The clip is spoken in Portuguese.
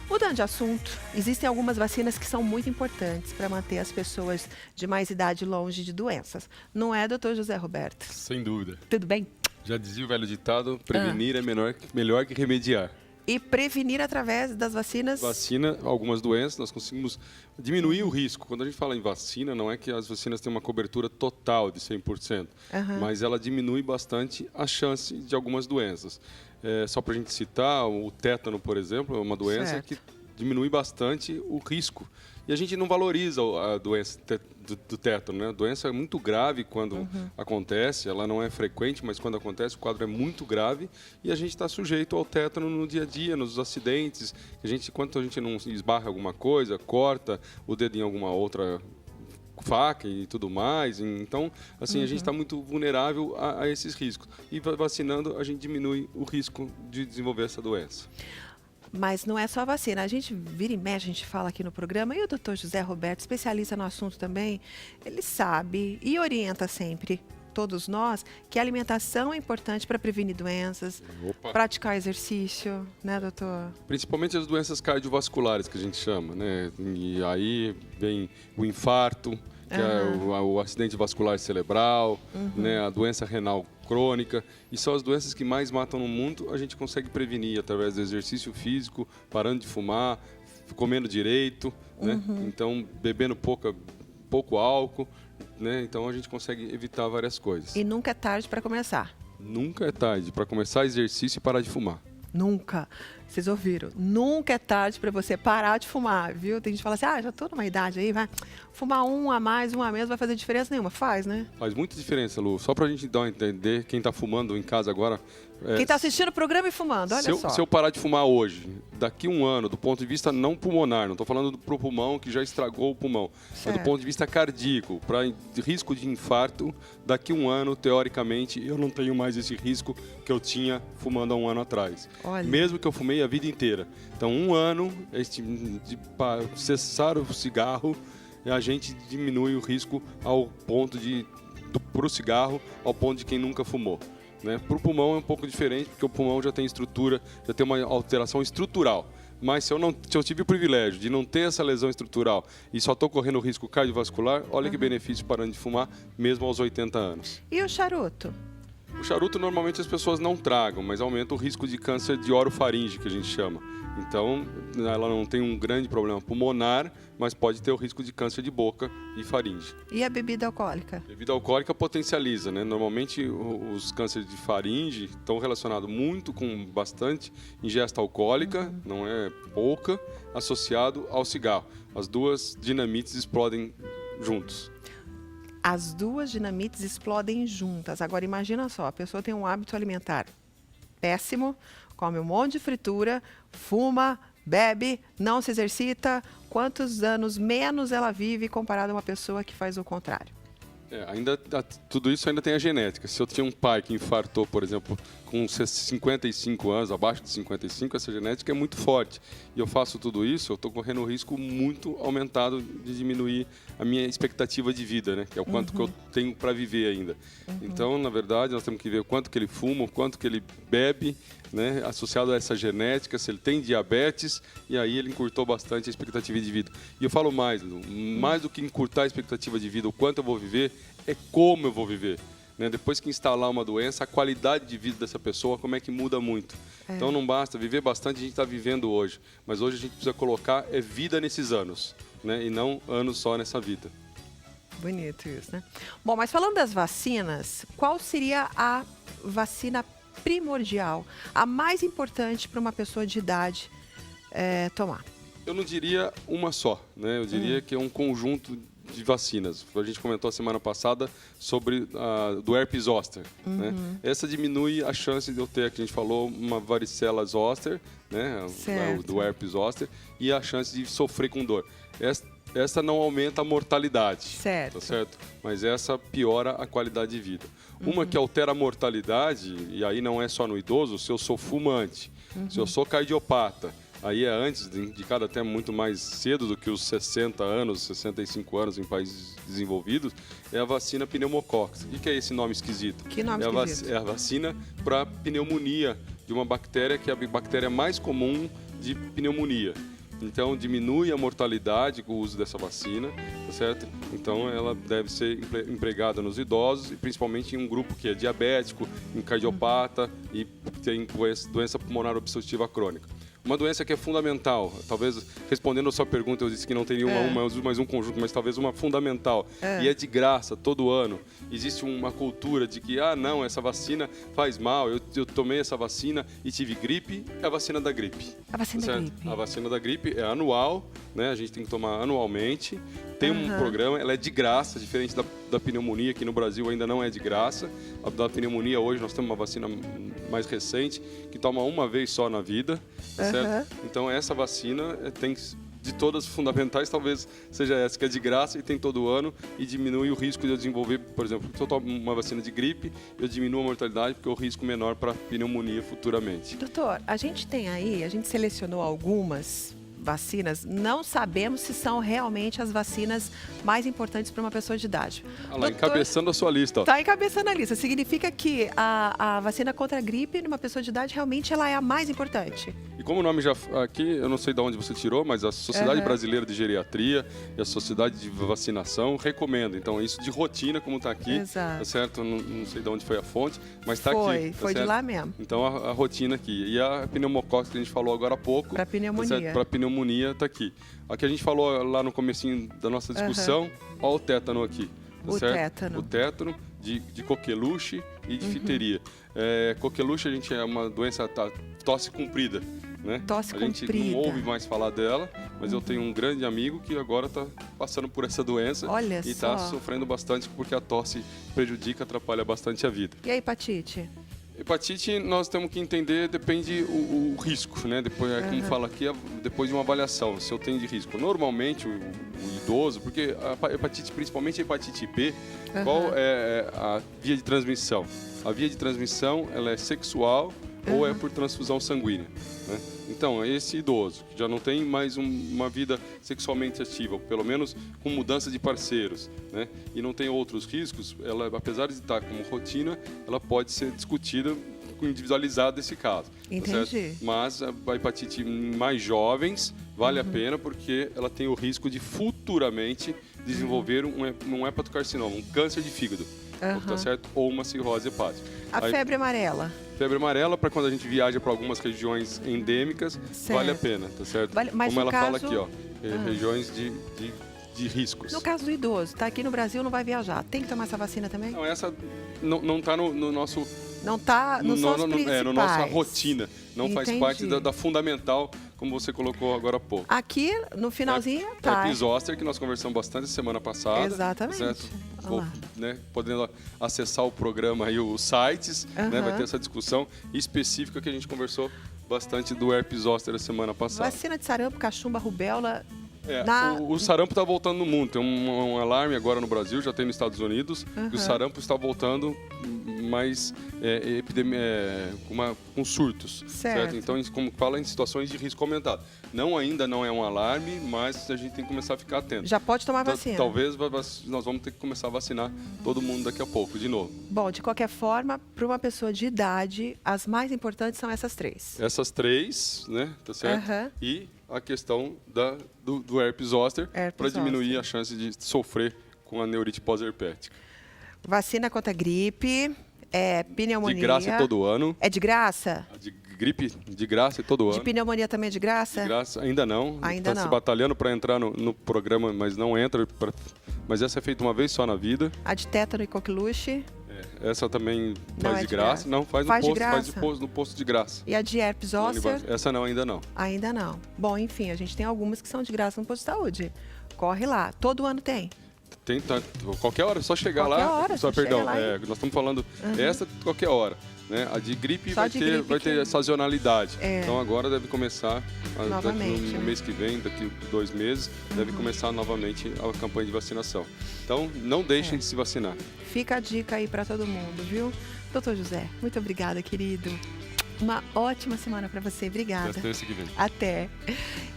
Mudando de assunto, existem algumas vacinas que são muito importantes para manter as pessoas de mais idade longe de doenças. Não é, doutor José Roberto? Sem dúvida. Tudo bem? Já dizia o velho ditado, prevenir é melhor que remediar. E prevenir através das vacinas? Vacina, algumas doenças, nós conseguimos diminuir o risco. Quando a gente fala em vacina, não é que as vacinas têm uma cobertura total de 100%, mas ela diminui bastante a chance de algumas doenças. Só para a gente citar, o tétano, por exemplo, é uma doença que diminui bastante o risco. E a gente não valoriza a doença do tétano, né? A doença é muito grave quando acontece, ela não é frequente, mas quando acontece o quadro é muito grave e a gente está sujeito ao tétano no dia a dia, nos acidentes. Enquanto a gente não esbarra alguma coisa, corta o dedo em alguma outra faca e tudo mais. Então, assim, a gente está muito vulnerável a esses riscos. E vacinando, a gente diminui o risco de desenvolver essa doença. Mas não é só a vacina. A gente vira e mexe, a gente fala aqui no programa, e o doutor José Roberto, especialista no assunto também, ele sabe e orienta sempre todos nós que a alimentação é importante para prevenir doenças, praticar exercício, né, doutor? Principalmente as doenças cardiovasculares, que a gente chama, né? E aí vem o infarto, que é o acidente vascular cerebral, né? A doença renal crônica, e são as doenças que mais matam no mundo. A gente consegue prevenir através do exercício físico, parando de fumar, comendo direito, né? Então, bebendo pouco álcool, né? Então a gente consegue evitar várias coisas. E nunca é tarde para começar. Nunca é tarde para começar exercício e parar de fumar. Nunca. Vocês ouviram? Nunca é tarde para você parar de fumar, viu? Tem gente que fala assim, já estou numa idade aí, vai fumar um a mais, um a menos, vai fazer diferença nenhuma. Faz, né? Faz muita diferença, Lu. Só para a gente dar a entender, quem está fumando em casa agora... Quem está assistindo o programa e fumando, olha só. Se eu parar de fumar hoje, daqui a um ano, do ponto de vista não pulmonar, não estou falando pro pulmão que já estragou o pulmão, mas do ponto de vista cardíaco, para risco de infarto, daqui a um ano, teoricamente, eu não tenho mais esse risco que eu tinha fumando há um ano atrás. Olha. Mesmo que eu fumei a vida inteira. Então, um ano de cessar o cigarro, a gente diminui o risco ao ponto pro cigarro, ao ponto de quem nunca fumou. Né? Para o pulmão é um pouco diferente, porque o pulmão já tem estrutura, já tem uma alteração estrutural. Mas se eu tive o privilégio de não ter essa lesão estrutural e só estou correndo risco cardiovascular, olha que benefício parando de fumar, mesmo aos 80 anos. E o charuto? O charuto normalmente as pessoas não tragam, mas aumenta o risco de câncer de orofaringe, que a gente chama. Então, ela não tem um grande problema pulmonar, mas pode ter o risco de câncer de boca e faringe. E a bebida alcoólica? A bebida alcoólica potencializa, né? Normalmente, os cânceres de faringe estão relacionados muito com bastante ingesta alcoólica, não é pouca, associado ao cigarro. As duas dinamites explodem juntos. As duas dinamites explodem juntas. Agora, imagina só, a pessoa tem um hábito alimentar péssimo, come um monte de fritura, fuma, bebe, não se exercita. Quantos anos menos ela vive comparado a uma pessoa que faz o contrário? Tudo isso ainda tem a genética. Se eu tinha um pai que infartou, por exemplo, com 55 anos, abaixo de 55, essa genética é muito forte. E eu faço tudo isso, eu estou correndo um risco muito aumentado de diminuir a minha expectativa de vida, né? Que é o quanto que eu tenho para viver ainda. Então, na verdade, nós temos que ver o quanto que ele fuma, o quanto que ele bebe, né? Associado a essa genética, se ele tem diabetes, e aí ele encurtou bastante a expectativa de vida. E eu falo mais, Lu, mais do que encurtar a expectativa de vida, o quanto eu vou viver, é como eu vou viver. Né? Depois que instalar uma doença, a qualidade de vida dessa pessoa, como é que muda muito. Então não basta viver bastante, a gente está vivendo hoje. Mas hoje a gente precisa colocar vida nesses anos, né? E não anos só nessa vida. Bonito isso, né? Bom, mas falando das vacinas, qual seria a vacina primordial, a mais importante para uma pessoa de idade tomar? Eu não diria uma só, né? Eu diria que é um conjunto de vacinas. A gente comentou a semana passada sobre do herpes zoster. Né? Essa diminui a chance de eu ter, que a gente falou, uma varicela zoster, né? Do herpes zoster, e a chance de sofrer com dor. Essa não aumenta a mortalidade, certo. Tá certo? Mas essa piora a qualidade de vida. Uma que altera a mortalidade, e aí não é só no idoso, se eu sou fumante, se eu sou cardiopata, aí é antes, indicado até muito mais cedo do que os 60 anos, 65 anos em países desenvolvidos, é a vacina pneumococcus. O que é esse nome esquisito? Que nome esquisito? É a vacina para pneumonia de uma bactéria que é a bactéria mais comum de pneumonia. Então, diminui a mortalidade com o uso dessa vacina, tá certo? Então, ela deve ser empregada nos idosos e principalmente em um grupo que é diabético, em cardiopata e tem doença pulmonar obstrutiva crônica. Uma doença que é fundamental, talvez respondendo a sua pergunta, eu disse que não teria mais um conjunto, mas talvez uma fundamental, e é de graça todo ano. Existe uma cultura de que, não, essa vacina faz mal, eu tomei essa vacina e tive gripe, é a vacina da gripe. A vacina da gripe. A vacina da gripe é anual, né? A gente tem que tomar anualmente. Tem um programa, ela é de graça, diferente da pneumonia, que no Brasil ainda não é de graça. A da pneumonia hoje nós temos uma vacina mais recente, que toma uma vez só na vida, certo? Então essa vacina tem de todas as fundamentais, talvez seja essa, que é de graça e tem todo ano e diminui o risco de eu desenvolver, por exemplo, se eu tomo uma vacina de gripe, eu diminuo a mortalidade porque é o risco menor para pneumonia futuramente. Doutor, a gente selecionou algumas vacinas, não sabemos se são realmente as vacinas mais importantes para uma pessoa de idade. Olha lá, encabeçando a sua lista. Está encabeçando a lista. Significa que a vacina contra a gripe numa pessoa de idade realmente ela é a mais importante. E como o nome já aqui, eu não sei de onde você tirou, mas a Sociedade Brasileira de Geriatria e a Sociedade de Vacinação recomendam. Então, isso de rotina, como está aqui, tá certo? Não sei de onde foi a fonte, mas está aqui. Foi de lá mesmo. Então, a rotina aqui. E a pneumocócica que a gente falou agora há pouco. Para pneumonia. Para pneumonia está aqui. Aqui a gente falou lá no comecinho da nossa discussão, olha o tétano aqui. Tá o certo? tétano. O tétano de coqueluche e de difteria. Coqueluche a gente é uma doença tosse comprida. Né? Tosse a gente comprida. não ouve mais falar dela, mas eu tenho um grande amigo que agora está passando por essa doença. Olha e está sofrendo bastante porque a tosse prejudica, atrapalha bastante a vida. E a hepatite? Hepatite, nós temos que entender, depende o risco, né? Depois, como fala aqui, depois de uma avaliação, se eu tenho de risco. Normalmente, o idoso, porque a hepatite, principalmente a hepatite B, qual é a via de transmissão? A via de transmissão, ela é sexual ou é por transfusão sanguínea, né? Então, esse idoso que já não tem mais uma vida sexualmente ativa, pelo menos com mudança de parceiros, né? E não tem outros riscos, ela, apesar de estar como rotina, ela pode ser discutida, individualizada esse caso. Entendi. Certo? Mas a hepatite em mais jovens vale a pena porque ela tem o risco de futuramente desenvolver um hepatocarcinoma, um câncer de fígado, tá certo? Ou uma cirrose hepática. A febre amarela? Febre amarela, para quando a gente viaja para algumas regiões endêmicas, vale a pena, tá certo? Mas como ela caso... fala aqui, ó, regiões de riscos. No caso do idoso, tá aqui no Brasil, não vai viajar, tem que tomar essa vacina também? Não, essa não está no nosso... Não está nos principais. No nossa rotina, não Entendi. faz parte da fundamental, como você colocou agora há pouco. Aqui, no finalzinho, tá. É Epizoster, que nós conversamos bastante semana passada. Exatamente. Certo? Podendo acessar o programa e os sites, né, vai ter essa discussão específica que a gente conversou bastante do herpes zoster a semana passada. Vacina de sarampo, cachumba, rubéola... O sarampo está voltando no mundo. Tem um alarme agora no Brasil, já tem nos Estados Unidos, que o sarampo está voltando mais com surtos. Certo? Então, como fala, em situações de risco aumentado. Ainda não é um alarme, mas a gente tem que começar a ficar atento. Já pode tomar vacina. Talvez nós vamos ter que começar a vacinar todo mundo daqui a pouco, de novo. Bom, de qualquer forma, para uma pessoa de idade, as mais importantes são essas três. Essas três, né? Tá certo? E a questão do herpes zoster para diminuir a chance de sofrer com a neurite pós-herpética. Vacina contra gripe, pneumonia. De graça todo ano. É de graça? De gripe de graça todo ano. De pneumonia também é de graça? De graça, ainda não. Ainda não. Está se batalhando para entrar no programa, mas não entra. Mas essa é feita uma vez só na vida. A de tétano e coqueluche? Essa também faz de graça. Não, faz no posto de graça. E a de herpes zoster? Essa não, ainda não. Ainda não. Bom, enfim, a gente tem algumas que são de graça no posto de saúde. Corre lá. Todo ano tem. Tem, qualquer hora, só chegar lá. Nós estamos falando essa qualquer hora. Né? A de gripe vai ter sazonalidade. Então agora deve começar, no mês que vem, daqui 2 meses, deve começar novamente a campanha de vacinação. Então não deixem de se vacinar. Fica a dica aí para todo mundo, viu? Doutor José, muito obrigada, querido. Uma ótima semana para você. Obrigada. Até esse que vem. Até.